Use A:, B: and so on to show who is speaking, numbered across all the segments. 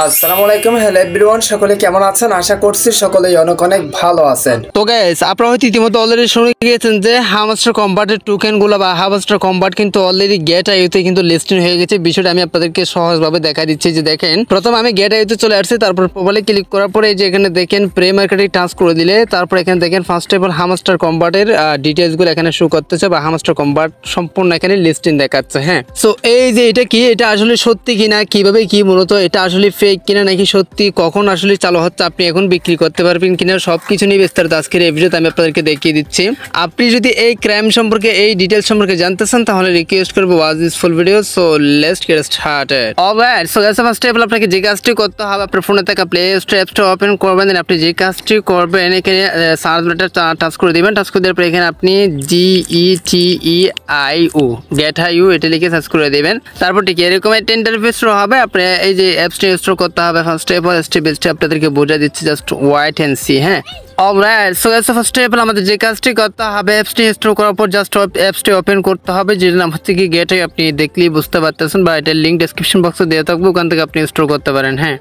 A: আসসালামু আলাইকুম, hello everyone, সকলে কেমন আছেন? আশা করছি সকলেই অনেক অনেক ভালো আছেন।
B: তো গাইস, আপনারা হয়তো ইতিমধ্যে অলরেডি শুনে গিয়েছেন যে হামাস্টার কম্বাটের টোকেনগুলো বা হামাস্টার কম্বাট কিন্তু অলরেডি গেট আইওতে কিন্তু লিস্টিং হয়ে গেছে। বিষয়টা আমি আপনাদেরকে সহজভাবে দেখা দিচ্ছি। যে দেখেন, প্রথম আমি গেট আইওতে চলে আসছি, তারপর প্রোফাইলে ক্লিক করার পরে এই যে এখানে দেখেন প্রে মার্কেটে টাচ করে দিলে তারপর এখানে দেখেন ফার্স্ট অফ অল হামাস্টার কম্বাটের ডিটেইলসগুলো এখানে শো করতেছে বা হামাস্টার কম্বাট সম্পূর্ণ এখানে লিস্টিং দেখাচ্ছে। হ্যাঁ, সো এই যে এটা কি, এটা আসলে সত্যি কিনা, কিভাবে কি মূলত এটা আসলে ফেক কিনা নাকি সত্যি, কখন আসলে চালু হচ্ছে, আপনি এখন বিক্রি করতে পারবেন কিনা, সবকিছু নিয়ে বিস্তারিত আজকের এই ভিডিওতে আমি আপনাদেরকে দেখিয়ে দিচ্ছি। আপনি যদি এই ক্রাইম সম্পর্কে, এই ডিটেইলস সম্পর্কে জানতে চান তাহলে রিকোয়েস্ট করবো watch this full video. So let's get started. Alright, so guys, first of all আপনাকে যে কাজটি করতে হবে, আপনার ফোনে থাকা প্লে স্টোর অ্যাপসটা ওপেন করবেন। দেন আপনি যে কাজটি করবেন, এখানে সার্চ বাটনটা টাচ করে দিবেন। টাচ করে দেওয়ার পরে এখানে আপনি GETEIO গেট আইও এটা লিখে সার্চ করে দেবেন। তারপর ঠিক এরকম একটা ইন্টারফেস হবে। আপনি এই যে অ্যাপসটি ইনস্টল করতে হবে। First of all step by step আপনাদেরকে বোঝা দিচ্ছি, জাস্ট ওয়েট এন্ড সি। হ্যাঁ, alright, so guys, first of all আমাদের যে কাজটি করতে হবে, অ্যাপসটি ইনস্টল করার পর জাস্ট অ্যাপসটি ওপেন করতে হবে, যেটার নাম হচ্ছে কি গেট আইও। আপনি দেখলেই বুঝতে পারতেছেন বা এটার লিঙ্ক ডেসক্রিপশন বক্সে দেওয়া থাকবে, ওখান থেকে আপনি ইনস্টল করতে পারেন। হ্যাঁ,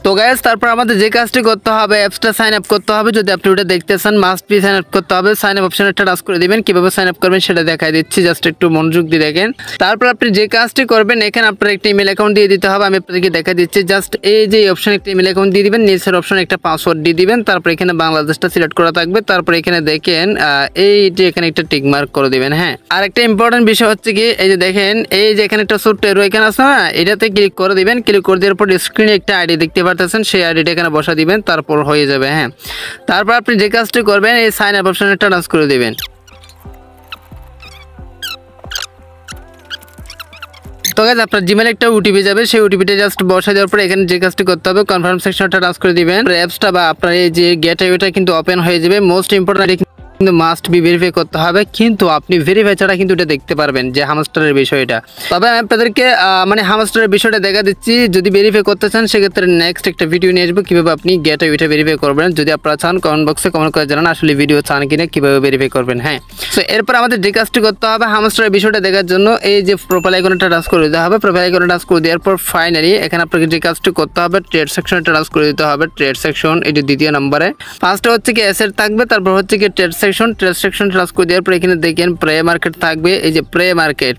B: তো গাইস, তারপর আমাদের যে কাজটি করতে হবে, অ্যাপসটা সাইন আপ করতে হবে। যদি আপনি ওটা দেখতে চান, মাস্ট বি সাইন আপ করতে হবে। সাইন আপ অপশনে একটা টাচ করে দিবেন। কিভাবে সাইন আপ করবেন সেটা দেখাই দিচ্ছি, জাস্ট একটু মনোযোগ দিয়ে দেখেন। তারপর আপনি যে কাজটি করবেন, এখানে আপনার একটা ইমেল অ্যাকাউন্ট দিয়ে দিতে হবে। আমি আপনাদেরকে দেখা দিচ্ছি, জাস্ট এই যে অপশনে একটা ইমেল অ্যাকাউন্ট দিয়ে দিবেন, নিচের অপশনে একটা পাসওয়ার্ড দিয়ে দিবেন। তারপর এখানে বাংলাদেশটা সিলেক্ট করা থাকবে। তারপর এখানে দেখেন এই যে এখানে একটা টিক মার্ক করে দিবেন। হ্যাঁ, আর একটা ইম্পর্টেন্ট বিষয় হচ্ছে কি, এই যে দেখেন, এই যে এখানে একটা ছোট্ট এরো এখানে আছে না, এটাতে ক্লিক করে দিবেন। ক্লিক করে দেওয়ার পর স্ক্রিনে একটা আইডি দেখতে পারতেছেন, সেই আইডিটা এখানে বসা দিবেন, তারপর হয়ে যাবে। হ্যাঁ, তারপর আপনি যে কাজটি করবেন, এই সাইন আপ অপশনে টাচ করে দিবেন। তো গাইস, আপনার জিমেলে একটা ওটিপি যাবে, সেই ওটিপিটা জাস্ট বসা দেওয়ার পর এখানে যে কাজটি করতে হবে, কনফার্ম সেকশনটা টাচ করে দিবেন। অ্যাপসটা বা আপনার এই যে গেট আইওটা কিন্তু ওপেন হয়ে যাবে। মোস্ট ইম্পর্টেন্ট কিন্তু মাস্ট বি ভেরিফাই করতে হবে, কিন্তু আপনি ভেরিফাই ছাড়া কিন্তু এটা দেখতে পারবেন যে হামস্টারের বিষয়টা। তবে আমি আপনাদেরকে মানে হামস্টারের বিষয়টা দেখা দিচ্ছি। যদি ভেরিফাই করতে চান সেক্ষেত্রে নেক্সট একটা ভিডিও নিয়ে আসবো কিভাবে আপনি গেট আইওটা ভেরিফাই করবেন। যদি আপনারা চান কমেন্ট বক্সে কমেন্ট করে জানান আসলে ভিডিও চান কিনা, কিভাবে ভেরিফাই করবেন। হ্যাঁ, সো এরপর আমাদের যে কাজটি করতে হবে, হামস্টারের বিষয়টা দেখার জন্য এই যে প্রোফাইল আইকনটা টাচ করে দিতে হবে। প্রোফাইল আইকনটা টাচ করে দেওয়ার পর ফাইনালি এখানে আপনাকে যে কাজটি করতে হবে, ট্রেড সেকশনটা টাচ করে দিতে হবে। ট্রেড সেকশন এই যে দ্বিতীয় নম্বরে, ফার্স্টে হচ্ছে কি অ্যাসেট থাকবে, তারপর হচ্ছে কি ট্রেড সেকশন টাচ করে দেওয়ার পর এখানে দেখেন প্রে মার্কেট থাকবে। এই যে প্রে মার্কেট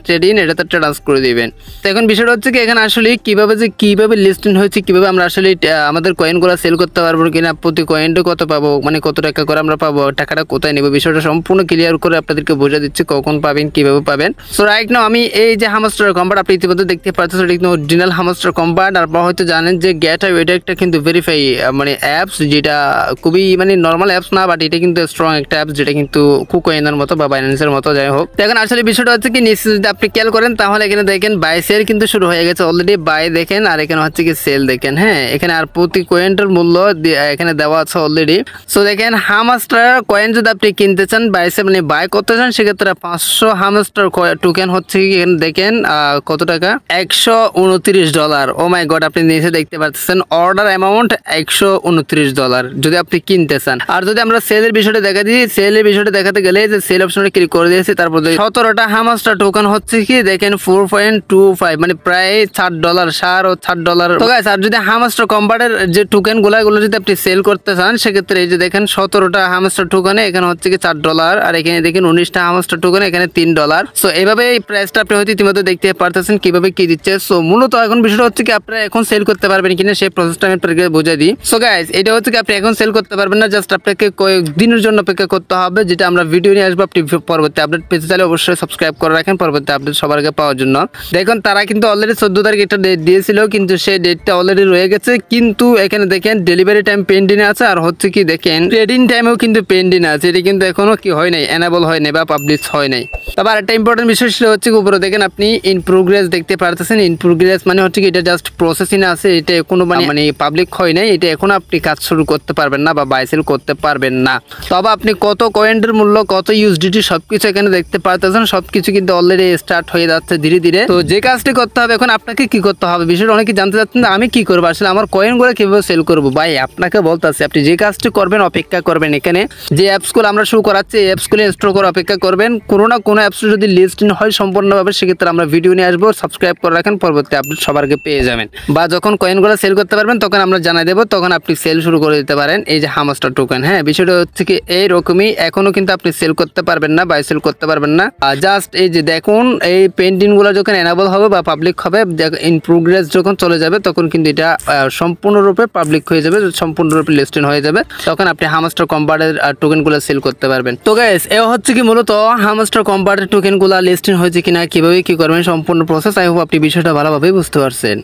B: ট্রেডিং, এটাতে টাচ করে দিবেন। তো এখন বিষয়টা হচ্ছে কি, এখানে আসলে কিভাবে লিস্টিং হয়েছে, কিভাবে আমরা আসলে আমাদের কয়েনগুলো সেল করতে পারবো কিনা, প্রতি কয়েনটা কত পাবো, মানে কত টাকা করে আমরা পাবো, টাকাটা কোথায় নেবো, বিষয়টা সম্পূর্ণ ক্লিয়ার করে আপনাদেরকে বোঝা দিচ্ছি কখন পাবেন, কিভাবে পাবেন। সো রাইট নাও আমি এই যে হামস্টার কম্বাট আপনি ইতিমধ্যে দেখতে পাচ্ছেন, এটা কিন্তু অরিজিনাল হামস্টার কম্বাট। আর হয়তো জানেন যে গেট আইও এটা একটা কিন্তু ভেরিফাই মানে অ্যাপস, যেটা খুবই মানে নর্মাল অ্যাপস না, বাট এটা কিন্তু স্ট্রং একটা অ্যাপস, যেটা কিন্তু কুকয়েনের মতো বা বাইন্যান্সের মতো, যাই হোক। এখন আসলে বিষয়টা হচ্ছে কি, নিচে যদি আপনি খেয়াল করেন তাহলে এখানে দেখেন বাই সেল কিন্তু শুরু হয়ে গেছে অলরেডি, বাই দেখেন, আর এখানে হচ্ছে কি সেল দেখেন। হ্যাঁ, এখানে আর প্রতি কয়েনটার মূল্য এখানে দেওয়া আছে অলরেডি। সো দেখেন, হামস্টার কয়েন যদি আপনি কিনতে চান, বাই সেল মানে বাই করতে চান, সেক্ষেত্রে 500 হামস্টার টোকেন হচ্ছে কি, এখানে দেখেন কত টাকা, $129। ও মাই গড, আপনি নিচে দেখতে পাচ্ছেন অর্ডার অ্যামাউন্ট $129 যদি আপনি কিনতে চান। আর যদি আমরা সেলের বিষয়টা দেখা দিই, সেলের বিষয়টা দেখাতে গেলে যে সেল অপশনে ক্লিক করে দিয়েছি, তারপর 17টা হামস্টার টোকেন হচ্ছে কি দেখেন 4.25 মানে প্রায় $60 তো গাইস, আর যদি হামস্টার কম্বাটের যে টোকেন গুলো যদি আপনি সেল করতে চান, সেক্ষেত্রে এই যে দেখেন 17টা হামস্টার টোকেনে এখানে হচ্ছে কি $4, আর এখানে দেখেন 19টা হামস্টার টোকেনে এখানে $3। সো এইভাবে এই প্রাইসটা আপনি হয়তো ইতিমধ্যে দেখতে পারতেছেন কিভাবে কি দিচ্ছে। সো মূলত এখন বিষয়টা হচ্ছে কি, আপনারা এখন সেল করতে পারবেন কিনা সেই প্রসেসটা আমি আপনাকে বুঝিয়ে দিই। সো গাইস, এটা হচ্ছে কি আপনি এখন সেল করতে পারবেন না, জাস্ট আপনাকে কয়েকদিনের জন্য অপেক্ষা করতে হবে, যেটা আমরা ভিডিও নিয়ে আসবো। আপনি পরবর্তী আপডেট পেতে চাইলে অবশ্যই সাবস্ক্রাইব করে রাখেন পরবর্তী আপডেট সবার আগে পাওয়ার জন্য। দেখুন, তারা কিন্তু অলরেডি 14 তারিখ একটা ডেট দিয়েছিল, কিন্তু সেই ডেটটা অলরেডি রয়ে গেছে। কিন্তু এখানে দেখেন ডেলিভারি টাইম পেন্ডিং আছে, আর হচ্ছে কি দেখেন ট্রেডিং টাইমেও কিন্তু পেন্ডিং আছে। এটা কিন্তু এখনো কি হয় নাই, এনাবল হয় নাই বা পাবলিশ হয় নাই। তবে আরেকটা ইম্পর্টেন্ট বিষয় ছিল হচ্ছে উপরে দেখেন আপনি ইন প্রোগ্রেস দেখতে পারতেছেন। ইন প্রোগ্রেস মানে হচ্ছে কি, এটা জাস্ট প্রসেসিং আছে, এটা কোনো মানে পাবলিক হয় নাই, এটা এখন আপনি কাজ শুরু করতে পারবেন না বা বাই সেল করতে পারবেন না। তো অথবা আপনি কত কয়েনের মূল্য, কত ইউএসডিটি সবকিছু এখানে দেখতে পারতেছেন। সবকিছু কিন্তু অলরেডি স্টার্ট হয়ে যাচ্ছে ধীরে ধীরে। তো যে কাজটি করতে হবে এখন আপনাকে কি করতে হবে, বিষয়টা অনেকে জানতে চাচ্ছেন আমি কি করবো, আসলে আমার কয়েনগুলো কিভাবে সেল করবো। ভাই আপনাকে বলতেছি, আপনি যে কাজটি করবেন অপেক্ষা করবেন, এখানে যে অ্যাপসগুলো আমরা শুরু করাচ্ছি এই অ্যাপসগুলো ইনস্টল করে অপেক্ষা করবেন। কোনো না কোনো অ্যাপস যদি লিস্টিং হয় সম্পূর্ণভাবে, সেক্ষেত্রে আমরা ভিডিও নিয়ে আসবো। সাবস্ক্রাইব করে রাখেন, পরবর্তী আপডেট সবার আগে পেয়ে যাবেন। বা যখন কয়েনগুলো সেল করতে পারবেন তখন আমরা জানাই দেবো, তখন আপনি সেল শুরু করে দিতে পারেন। এই যে হামস্টার টোকেন, হ্যাঁ বিষয়টা হচ্ছে কি এইরকমই। এখনো কিন্তু আপনি সেল করতে পারবেন না, বাই সেল করতে পারবেন না। জাস্ট এই যে দেখুন, এই পেন্টিংগুলো যখন এনাবল হবে বা পাবলিক হবে, ইন প্রোগ্রেস যখন চলে যাবে তখন কিন্তু এটা সম্পূর্ণরূপে পাবলিক হয়ে যাবে, সম্পূর্ণরূপে লিস্টেড হয়ে যাবে, তখন আপনি হামস্টার কম্পার্টের টোকেনগুলো সেল করতে পারবেন। তো গাইস এ হচ্ছে কি মূলত হামস্টার কম্পার্টের টোকেনগুলো লিস্টেড হয়েছে কিনা, কিভাবে কি করবেন সম্পূর্ণ প্রসেস। আই হোপ আপনি বিষয়টা ভালোভাবে বুঝতে পারছেন।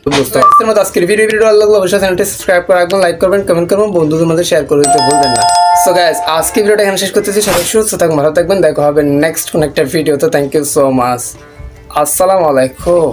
A: আজকের ভিডিও ভালো লাগলে অবশ্যই চ্যানেলটি সাবস্ক্রাইব করে রাখবেন, লাইক করবেন, কমেন্ট করবেন, বন্ধুদের মধ্যে শেয়ার করে দিতে ভুলবেন না। সো গাইস আজকে ভিডিওটা এখানে শেষ করতেছি। সবাই সুস্থ থাকবেন, ভালো থাকবেন, দেখা হবে নেক্সট কোন একটা ভিডিওতে। Thank you so much. আসসালামু আলাইকুম।